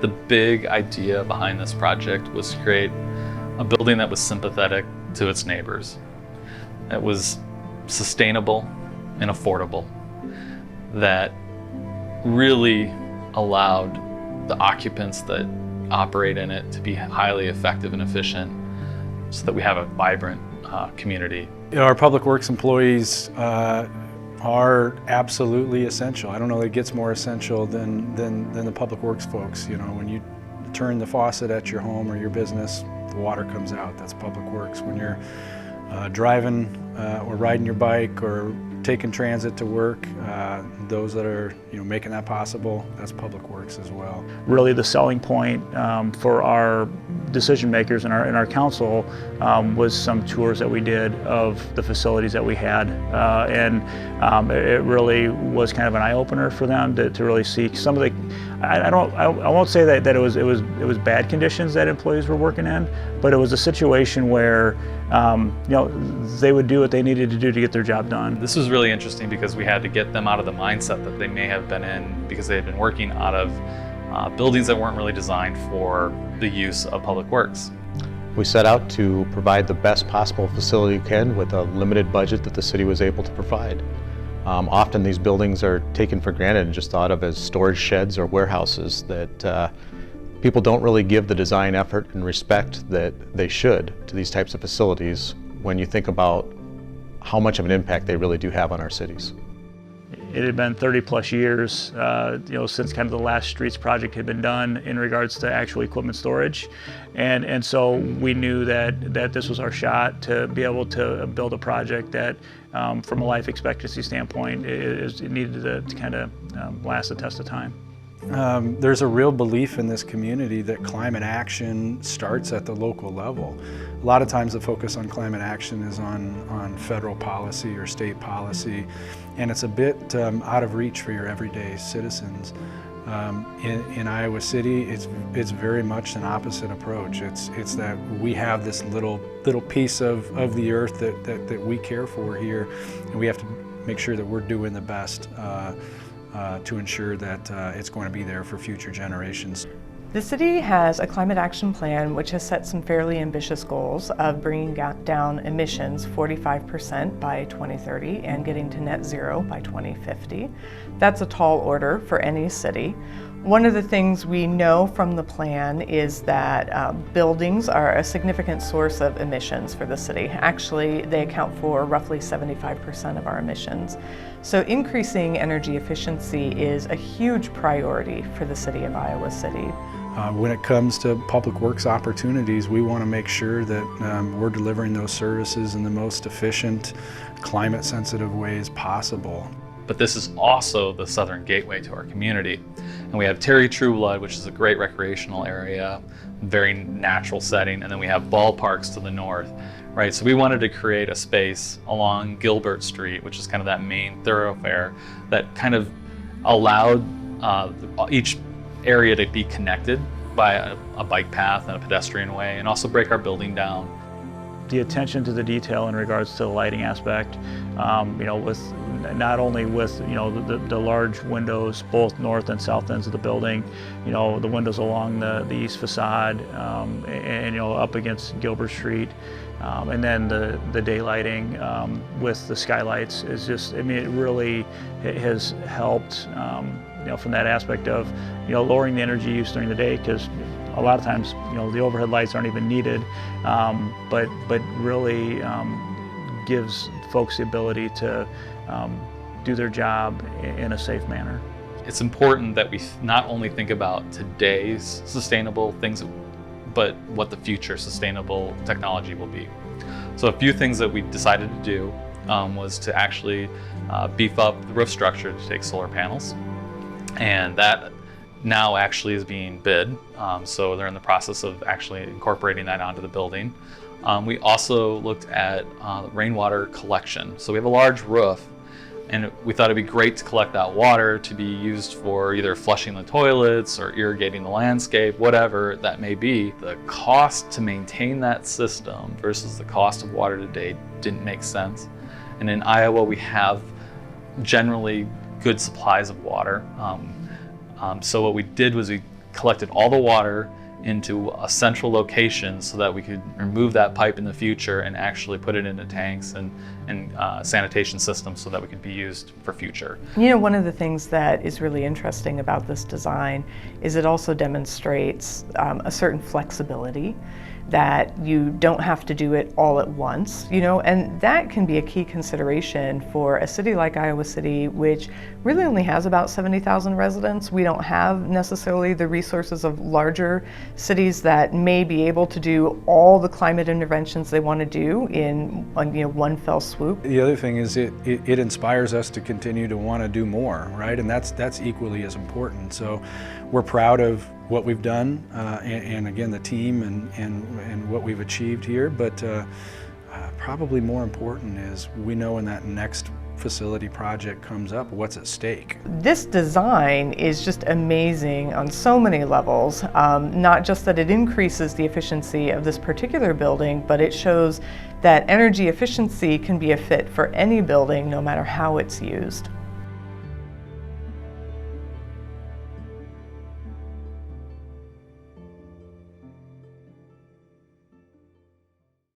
The big idea behind this project was to create a building that was sympathetic to its neighbors. That was sustainable and affordable, that really allowed the occupants that operate in it to be highly effective and efficient so that we have a vibrant community. Our public works employees are absolutely essential. I don't know that it gets more essential than the public works folks. You know, when you turn the faucet at your home or your business, the water comes out. That's public works. When you're driving or riding your bike or taking transit to work, those that are making that possible, that's public works as well. Really the selling point for our decision makers in our council was some tours that we did of the facilities that we had, and it really was kind of an eye-opener for them to really see some of the, I won't say that it was bad conditions that employees were working in, but it was a situation where they would do what they needed to do to get their job done. This was really interesting because we had to get them out of the mindset that they may have been in because they had been working out of buildings that weren't really designed for the use of public works. We set out to provide the best possible facility we can with a limited budget that the city was able to provide. Often these buildings are taken for granted and just thought of as storage sheds or warehouses that people don't really give the design effort and respect that they should to these types of facilities when you think about how much of an impact they really do have on our cities. It had been 30 plus years since kind of the last streets project had been done in regards to actual equipment storage, and so we knew that this was our shot to be able to build a project that from a life expectancy standpoint it needed to kind of last the test of time. There's a real belief in this community that climate action starts at the local level. A lot of times the focus on climate action is on federal policy or state policy, and it's a bit out of reach for your everyday citizens. In Iowa City, it's very much an opposite approach. It's that we have this little piece of the earth that we care for here, and we have to make sure that we're doing the best to ensure that it's going to be there for future generations. The city has a climate action plan which has set some fairly ambitious goals of bringing down emissions 45% by 2030 and getting to net zero by 2050. That's a tall order for any city. One of the things we know from the plan is that buildings are a significant source of emissions for the city. Actually, they account for roughly 75% of our emissions. So increasing energy efficiency is a huge priority for the city of Iowa City. When it comes to public works opportunities, we want to make sure that we're delivering those services in the most efficient, climate-sensitive ways possible. But this is also the southern gateway to our community. And we have Terry Trueblood, which is a great recreational area, very natural setting, and then we have ballparks to the north, right? So we wanted to create a space along Gilbert Street, which is kind of that main thoroughfare, that kind of allowed each area to be connected by a bike path and a pedestrian way, and also break our building down. The attention to the detail in regards to the lighting aspect, with not only with the large windows both north and south ends of the building, the windows along the east facade, and up against Gilbert Street, and then the daylighting with the skylights is just, it really has helped from that aspect of lowering the energy use during the day, because a lot of times the overhead lights aren't even needed, but really gives folks the ability to do their job in a safe manner. It's important that we not only think about today's sustainable things, but what the future sustainable technology will be. So a few things that we decided to do was to actually beef up the roof structure to take solar panels, and that now actually is being bid, so they're in the process of actually incorporating that onto the building. We also looked at rainwater collection. So we have a large roof, and we thought it'd be great to collect that water to be used for either flushing the toilets or irrigating the landscape, whatever that may be. The cost to maintain that system versus the cost of water today didn't make sense. And in Iowa, we have generally good supplies of water. So what we did was we collected all the water into a central location so that we could remove that pipe in the future and actually put it into tanks and sanitation systems so that we could be used for future. You know, one of the things that is really interesting about this design is it also demonstrates a certain flexibility, that you don't have to do it all at once, you know, and that can be a key consideration for a city like Iowa City, which really only has about 70,000 residents. We don't have necessarily the resources of larger cities that may be able to do all the climate interventions they want to do in one fell swoop. The other thing is it inspires us to continue to want to do more, right? And that's equally as important. So we're proud of what we've done, and again, the team and what we've achieved here, but probably more important is we know when that next facility project comes up, what's at stake. This design is just amazing on so many levels, not just that it increases the efficiency of this particular building, but it shows that energy efficiency can be a fit for any building no matter how it's used.